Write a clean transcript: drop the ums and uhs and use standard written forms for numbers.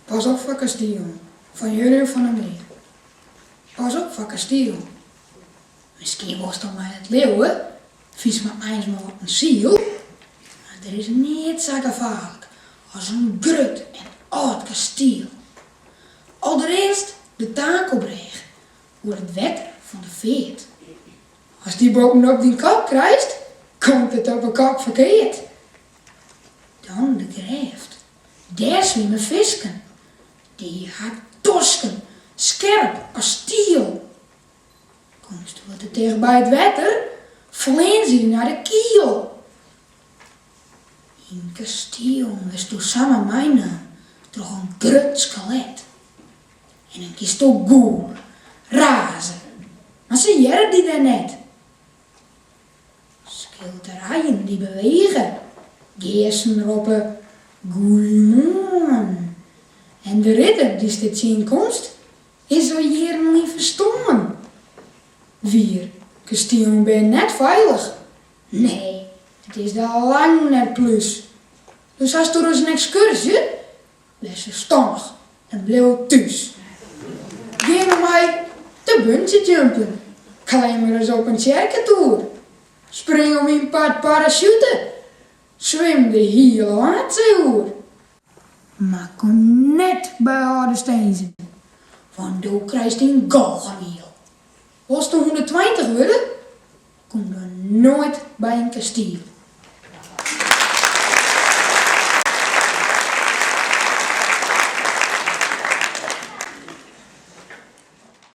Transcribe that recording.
Pas op voor Kasteel, van jullie of van Amerika. Pas op voor Kasteel. Misschien was het maar het leeuwen, vies maar eens maar een ziel. Maar er is niet zo gevaarlijk als een groot en oud kasteel. Allereerst de takelbrug, voor het wetter van de veet. Als die bovenop die kop krijgt, komt het op een kop verkeerd. Dan de grijft. Daar zwemmen visken. Die had tosken, scherp als stiel. Komst wat er tegen bij het wetter, vleen ze naar de kiel. In kasteel is toen samen mijn naam, toch een groot skelet. En een kist ook goer, razen, maar ze jaren die daar net. Schilderijen die bewegen, geesten roepen, goeiemorgen. En de ridder die dit zien komst, is al jaren niet verstommen. Vier, kasteel ben net veilig. Nee, het is daar lang net plus. Dus als er eens een excursie, wees verstandig en blijf thuis. Ga met mij te bungee jumpen. Klim eens op een cirkeltoer. Spring om een paar parachute. Zwem de hele Noordzee. Maar kom net bij Hardensteense. Want dan krijg je een galgenhiel. Als je 120 willen, kom dan nooit bij een kasteel.